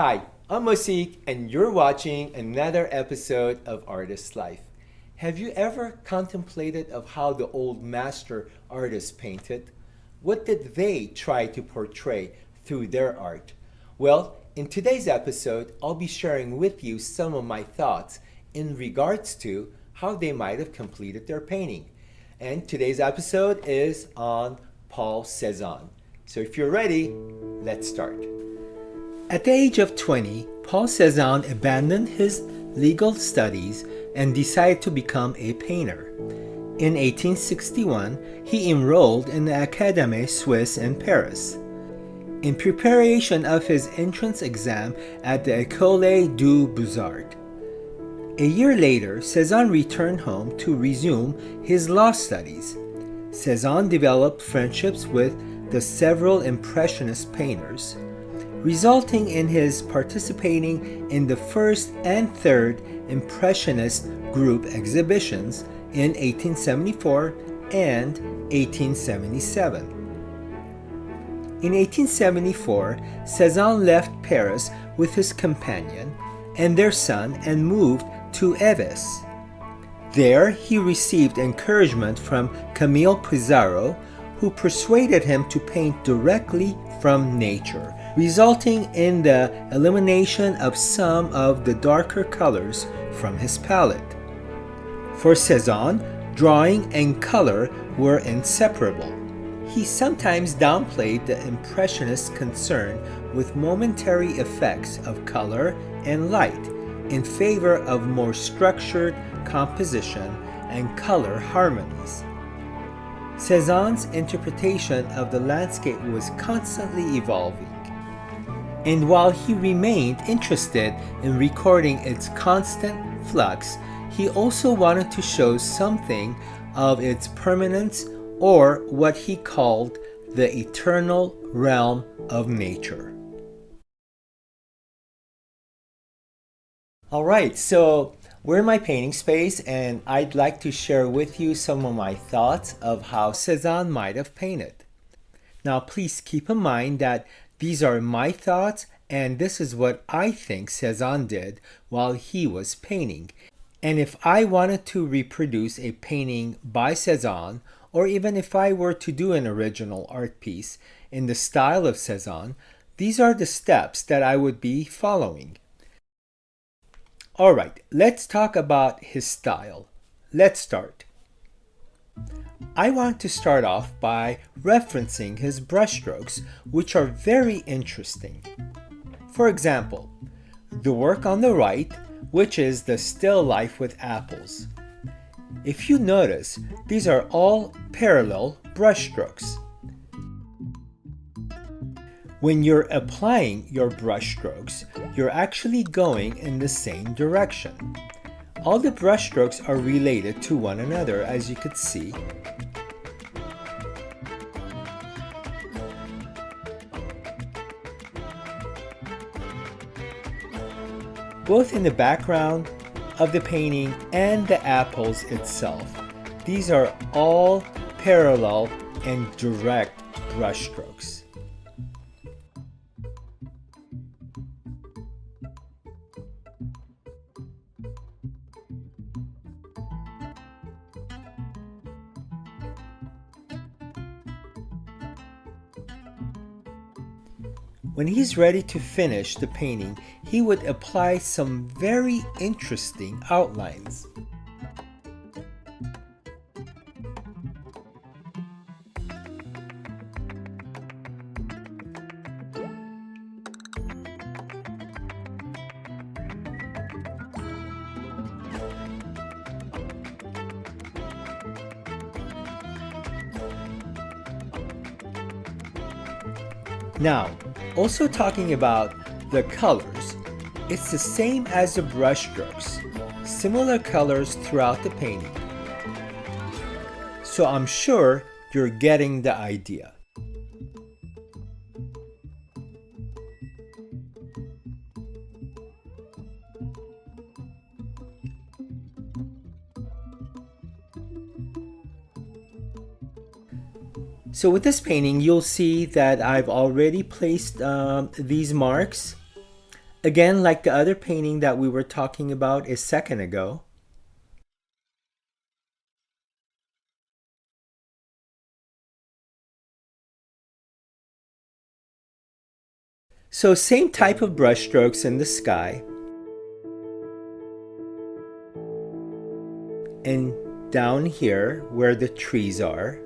Hi, I'm Musik, and you're watching another episode of Artist Life. Have you ever contemplated of how the old master artists painted? What did they try to portray through their art? Well, in today's episode, I'll be sharing with you some of my thoughts in regards to how they might have completed their painting. And today's episode is on Paul Cezanne. So if you're ready, let's start. At the age of 20, Paul Cezanne abandoned his legal studies and decided to become a painter. In 1861, he enrolled in the Académie Suisse in Paris. In preparation of his entrance exam at the École des Beaux-Arts. A year later, Cezanne returned home to resume his law studies. Cezanne developed friendships with the several Impressionist painters, resulting in his participating in the first and third Impressionist group exhibitions in 1874 and 1877. In 1874, Cezanne left Paris with his companion and their son and moved to Eves. There, he received encouragement from Camille Pissarro, who persuaded him to paint directly from nature, resulting in the elimination of some of the darker colors from his palette. For Cezanne, drawing and color were inseparable. He sometimes downplayed the Impressionist concern with momentary effects of color and light in favor of more structured composition and color harmonies. Cezanne's interpretation of the landscape was constantly evolving, and while he remained interested in recording its constant flux, he also wanted to show something of its permanence, or what he called the eternal realm of nature. Alright, so we're in my painting space, and I'd like to share with you some of my thoughts of how Cezanne might have painted. Now please keep in mind that these are my thoughts, and this is what I think Cezanne did while he was painting. And if I wanted to reproduce a painting by Cezanne, or even if I were to do an original art piece in the style of Cezanne, these are the steps that I would be following. Alright, let's talk about his style. Let's start. I want to start off by referencing his brushstrokes, which are very interesting. For example, the work on the right, which is the still life with apples. If you notice, these are all parallel brushstrokes. When you're applying your brushstrokes, you're actually going in the same direction. All the brushstrokes are related to one another, as you could see. Both in the background of the painting and the apples itself. These are all parallel and direct brushstrokes. When he's ready to finish the painting, he would apply some very interesting outlines. Now, also talking about the colors, it's the same as the brushstrokes, similar colors throughout the painting. So I'm sure you're getting the idea. So with this painting, you'll see that I've already placed these marks Again, like the other painting that we were talking about a second ago, so same type of brush strokes in the sky and down here where the trees are.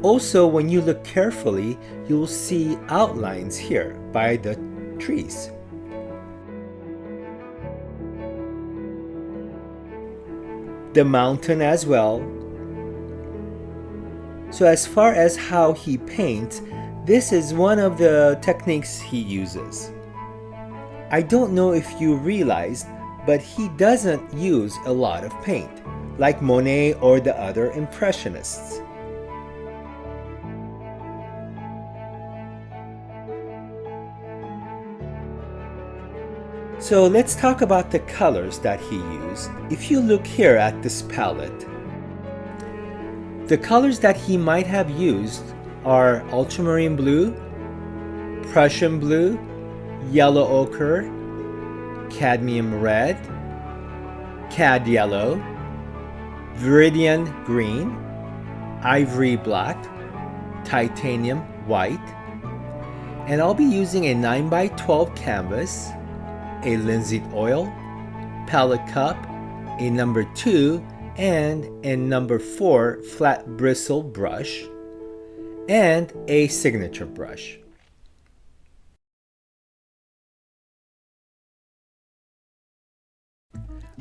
Also, when you look carefully, you'll see outlines here by the trees. The mountain as well. So as far as how he paints, this is one of the techniques he uses. I don't know if you realized, but he doesn't use a lot of paint, like Monet or the other Impressionists. So let's talk about the colors that he used. If you look here at this palette, the colors that he might have used are ultramarine blue, Prussian blue, yellow ochre, cadmium red, cad yellow, viridian green, ivory black, titanium white, and I'll be using a 9x12 canvas, a linseed oil, palette cup, a number 2 and a number 4 flat bristle brush, and a signature brush.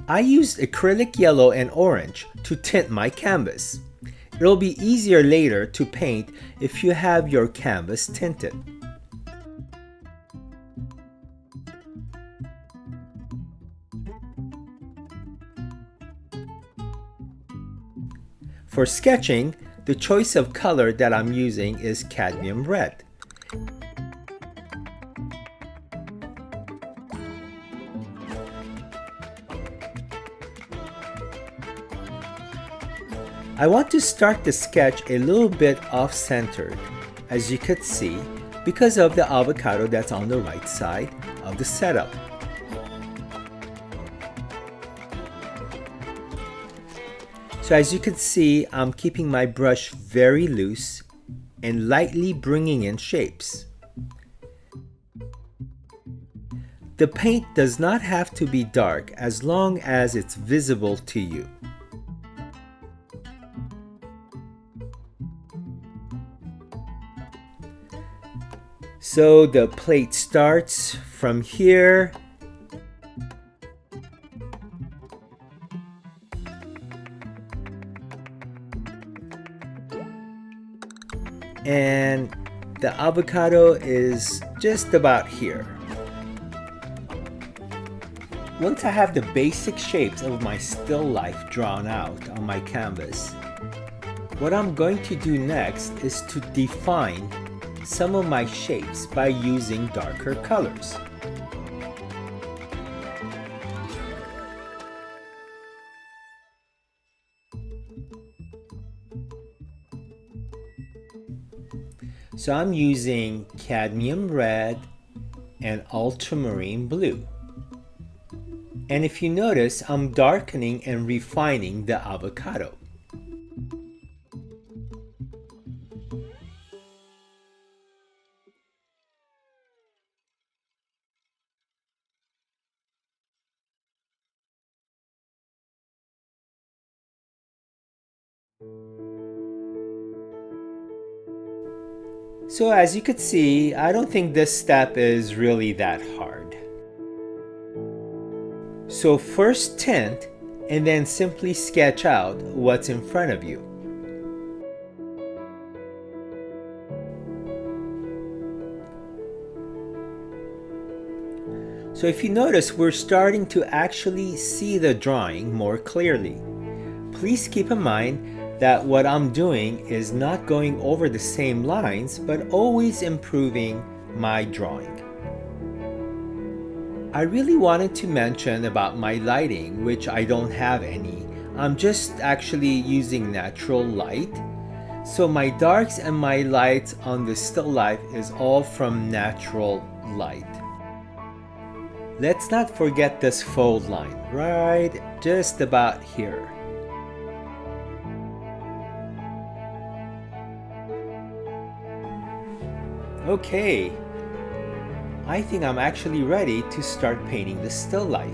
I used acrylic yellow and orange to tint my canvas. It'll be easier later to paint if you have your canvas tinted. For sketching, the choice of color that I'm using is cadmium red. I want to start the sketch a little bit off-centered, as you could see, because of the avocado that's on the right side of the setup. So as you can see, I'm keeping my brush very loose and lightly bringing in shapes. The paint does not have to be dark as long as it's visible to you. So the plate starts from here and the avocado is just about here. Once I have the basic shapes of my still life drawn out on my canvas, what I'm going to do next is to define some of my shapes by using darker colors. So I'm using cadmium red and ultramarine blue. And if you notice, I'm darkening and refining the avocado. So as you could see, I don't think this step is really that hard. So first tint and then simply sketch out what's in front of you. So if you notice, we're starting to actually see the drawing more clearly. Please keep in mind that what I'm doing is not going over the same lines, but always improving my drawing. I really wanted to mention about my lighting, which I don't have any. I'm just actually using natural light. So my darks and my lights on the still life is all from natural light. Let's not forget this fold line, right just about here. Okay, I think I'm actually ready to start painting the still life.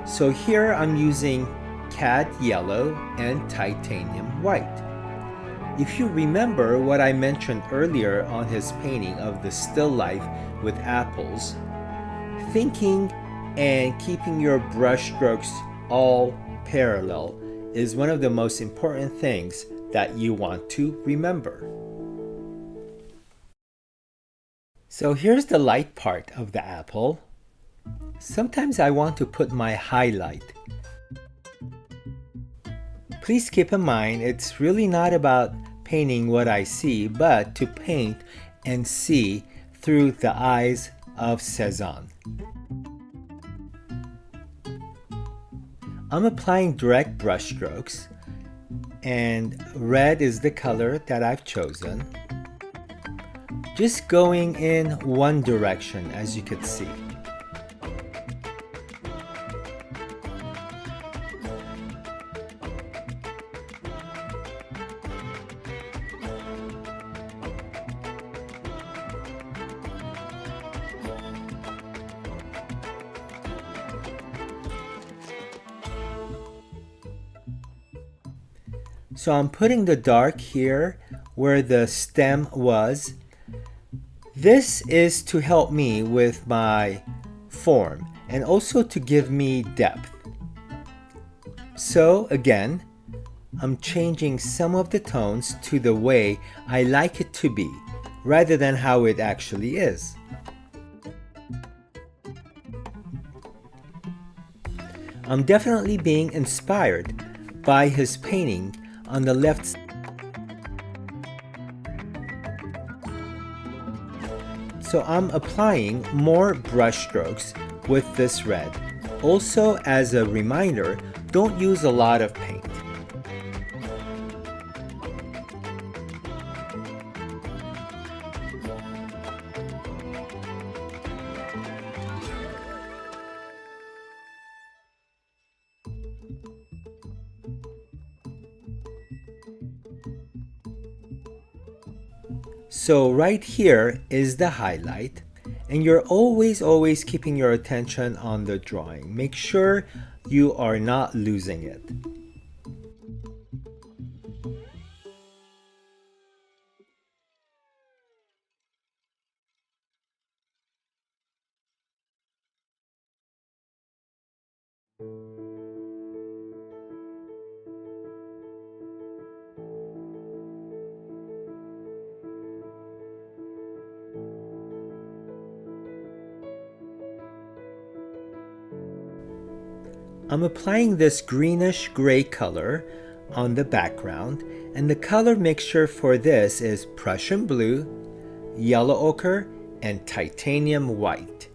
So here I'm using cad yellow and titanium white. If you remember what I mentioned earlier on his painting of the still life with apples, thinking and keeping your brush strokes all parallel is one of the most important things that you want to remember. So here's the light part of the apple. Sometimes I want to put my highlight. Please keep in mind it's really not about painting what I see, but to paint and see through the eyes of Cezanne. I'm applying direct brush strokes, and red is the color that I've chosen. Just going in one direction, as you can see. So I'm putting the dark here where the stem was. This is to help me with my form and also to give me depth. So again, I'm changing some of the tones to the way I like it to be, rather than how it actually is. I'm definitely being inspired by his painting on the left. So I'm applying more brush strokes with this red. Also, as a reminder, don't use a lot of paint. So right here is the highlight, and you're always keeping your attention on the drawing. Make sure you are not losing it. I'm applying this greenish gray color on the background, and the color mixture for this is Prussian blue, yellow ochre, and titanium white.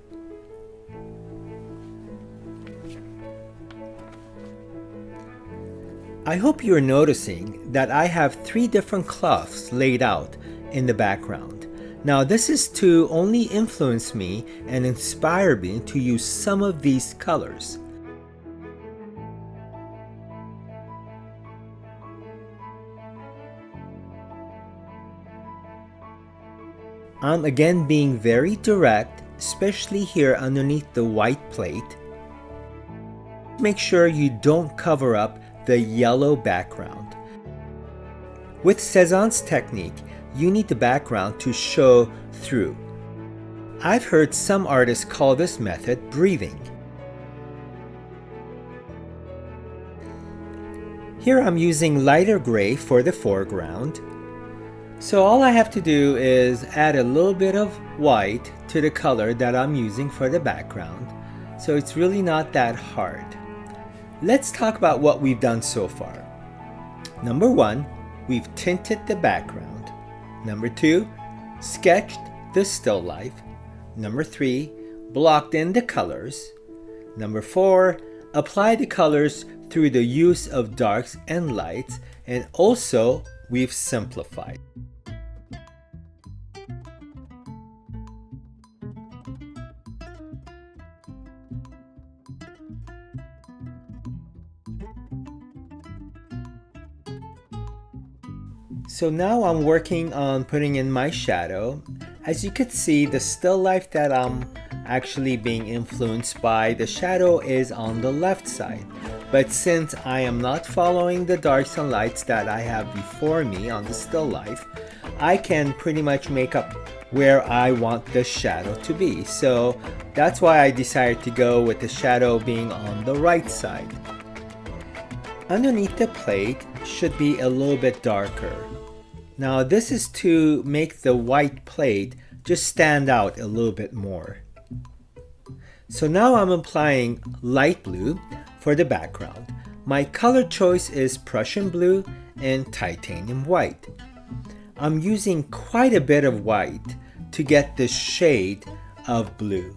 I hope you're noticing that I have 3 different cloths laid out in the background. Now this is to only influence me and inspire me to use some of these colors. I'm again being very direct, especially here underneath the white plate. Make sure you don't cover up the yellow background. With Cezanne's technique, you need the background to show through. I've heard some artists call this method breathing. Here I'm using lighter gray for the foreground. So all I have to do is add a little bit of white to the color that I'm using for the background. So it's really not that hard. Let's talk about what we've done so far. Number 1, we've tinted the background. Number 2, sketched the still life. Number 3, blocked in the colors. Number 4, apply the colors through the use of darks and lights, and also we've simplified. So now I'm working on putting in my shadow. As you could see, the still life that I'm actually being influenced by, the shadow is on the left side. But since I am not following the darks and lights that I have before me on the still life, I can pretty much make up where I want the shadow to be. So that's why I decided to go with the shadow being on the right side. Underneath the plate should be a little bit darker. Now this is to make the white plate just stand out a little bit more. So now I'm applying light blue for the background. My color choice is Prussian blue and titanium white. I'm using quite a bit of white to get this shade of blue.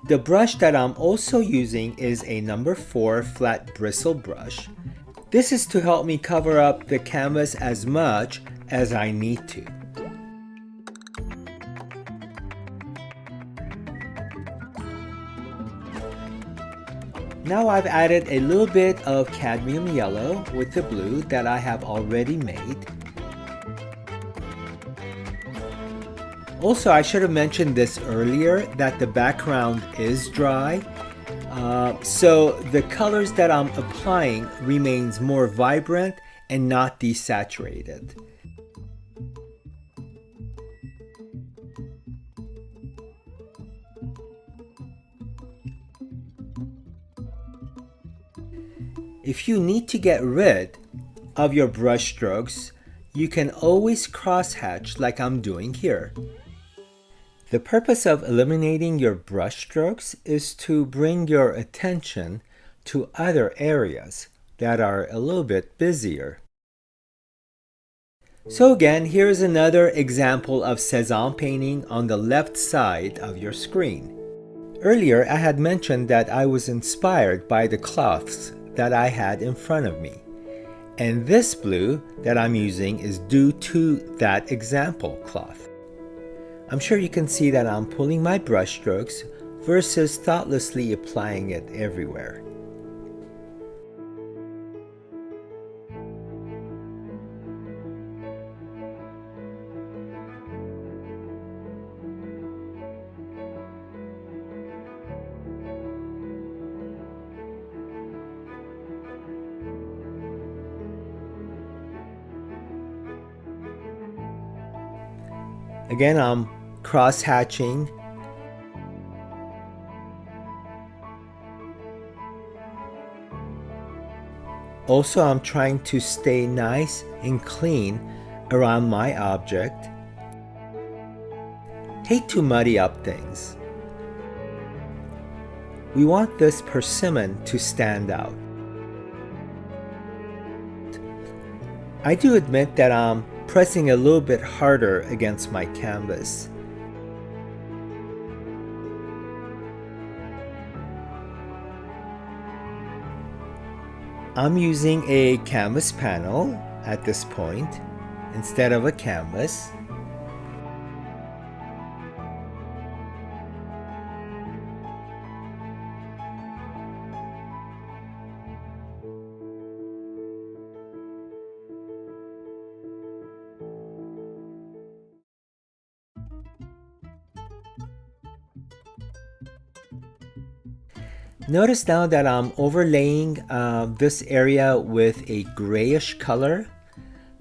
The brush that I'm also using is a number 4 flat bristle brush. This is to help me cover up the canvas as much as I need to. Now I've added a little bit of cadmium yellow with the blue that I have already made. Also, I should have mentioned this earlier, that the background is dry. So the colors that I'm applying remains more vibrant and not desaturated. If you need to get rid of your brush strokes, you can always crosshatch like I'm doing here. The purpose of eliminating your brush strokes is to bring your attention to other areas that are a little bit busier. So again, here's another example of Cezanne painting on the left side of your screen. Earlier, I had mentioned that I was inspired by the cloths that I had in front of me. And this blue that I'm using is due to that example cloth. I'm sure you can see that I'm pulling my brush strokes versus thoughtlessly applying it everywhere. Again, I'm cross-hatching. Also, I'm trying to stay nice and clean around my object. Hate to muddy up things. We want this persimmon to stand out. I do admit that I'm pressing a little bit harder against my canvas. I'm using a canvas panel at this point instead of a canvas. Notice now that I'm overlaying this area with a grayish color.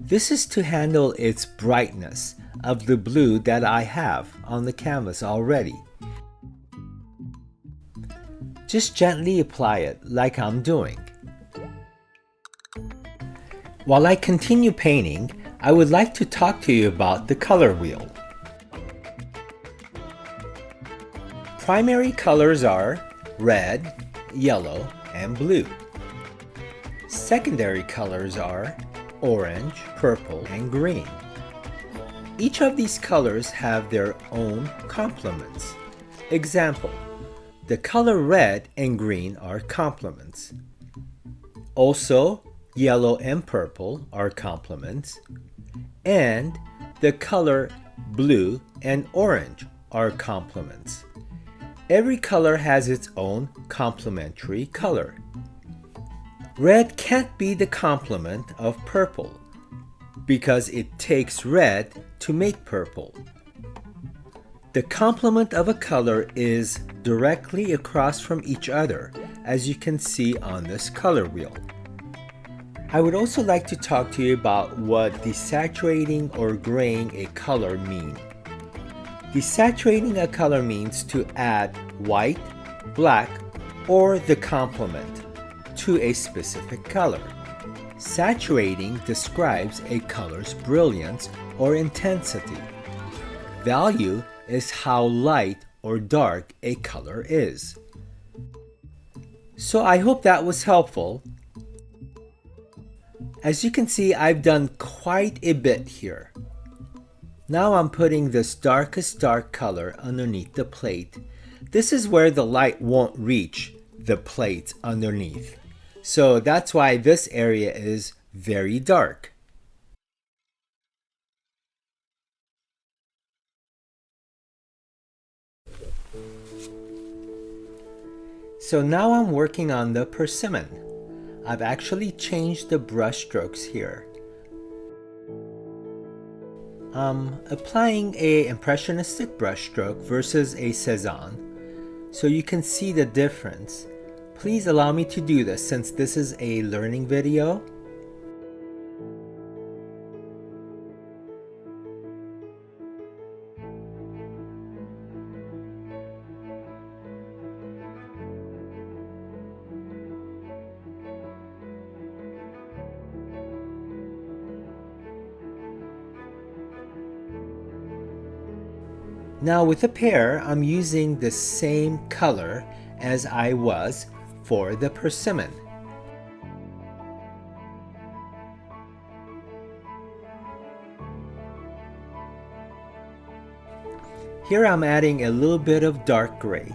This is to handle its brightness of the blue that I have on the canvas already. Just gently apply it like I'm doing. While I continue painting, I would like to talk to you about the color wheel. Primary colors are red, yellow, and blue. Secondary colors are orange, purple, and green. Each of these colors have their own complements. Example, the color red and green are complements. Also, yellow and purple are complements. And the color blue and orange are complements. Every color has its own complementary color. Red can't be the complement of purple because it takes red to make purple. The complement of a color is directly across from each other, as you can see on this color wheel. I would also like to talk to you about what desaturating or graying a color mean. Desaturating a color means to add white, black, or the complement to a specific color. Saturating describes a color's brilliance or intensity. Value is how light or dark a color is. So I hope that was helpful. As you can see, I've done quite a bit here. Now I'm putting this darkest dark color underneath the plate. This is where the light won't reach the plate underneath. So that's why this area is very dark. So now I'm working on the persimmon. I've actually changed the brush strokes here. I'm applying a impressionistic brush stroke versus a Cezanne, so you can see the difference. Please allow me to do this since this is a learning video. Now with the pear, I'm using the same color as I was for the persimmon. Here I'm adding a little bit of dark gray.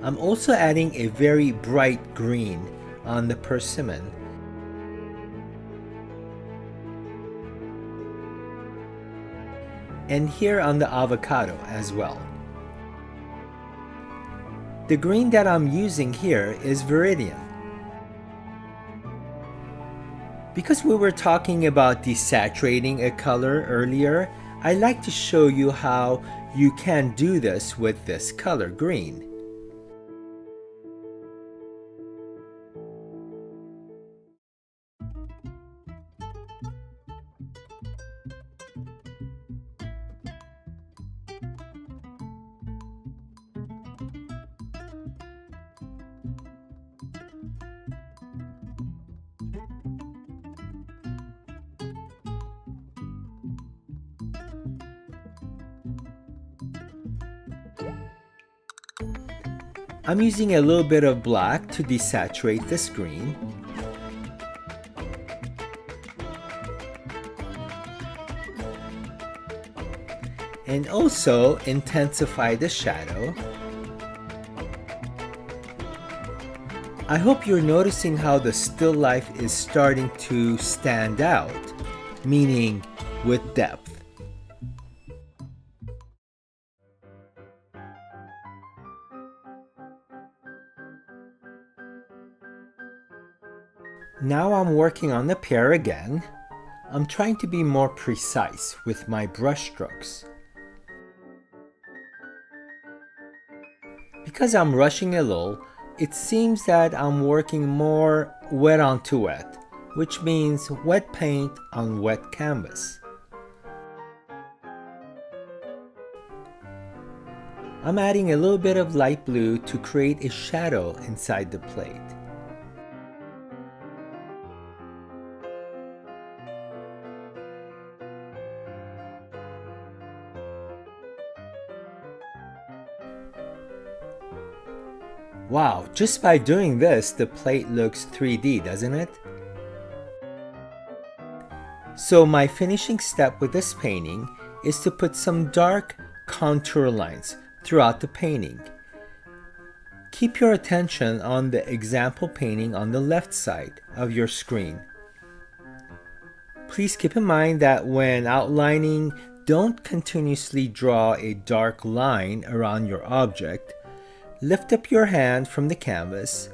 I'm also adding a very bright green on the persimmon. And here on the avocado as well. The green that I'm using here is Viridian. Because we were talking about desaturating a color earlier, I like to show you how you can do this with this color green. I'm using a little bit of black to desaturate this green. And also intensify the shadow. I hope you're noticing how the still life is starting to stand out, meaning with depth. Now I'm working on the pear again. I'm trying to be more precise with my brush strokes. Because I'm rushing a little, it seems that I'm working more wet onto wet, which means wet paint on wet canvas. I'm adding a little bit of light blue to create a shadow inside the plate. Wow, just by doing this, the plate looks 3D, doesn't it? So my finishing step with this painting is to put some dark contour lines throughout the painting. Keep your attention on the example painting on the left side of your screen. Please keep in mind that when outlining, don't continuously draw a dark line around your object. Lift up your hand from the canvas.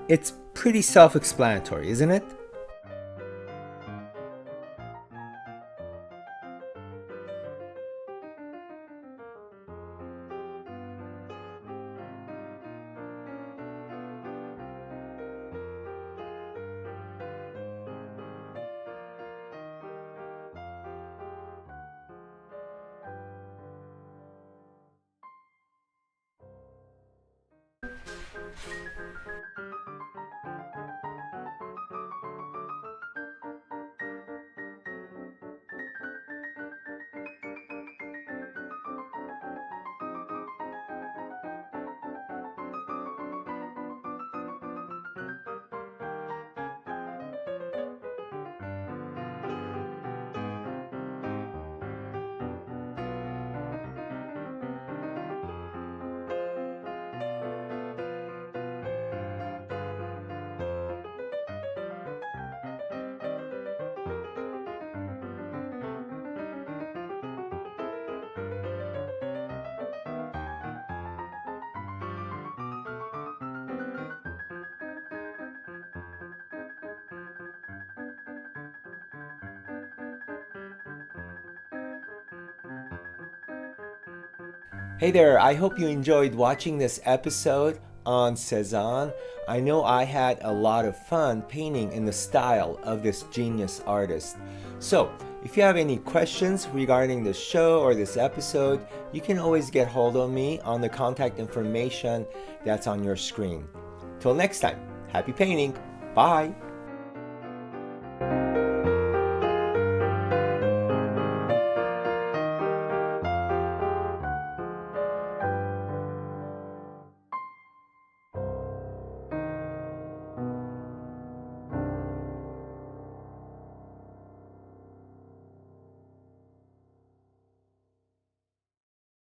It's pretty self-explanatory, isn't it? Hey there, I hope you enjoyed watching this episode on Cezanne. I know I had a lot of fun painting in the style of this genius artist. So, if you have any questions regarding the show or this episode, you can always get hold of me on the contact information that's on your screen. Till next time, happy painting. Bye.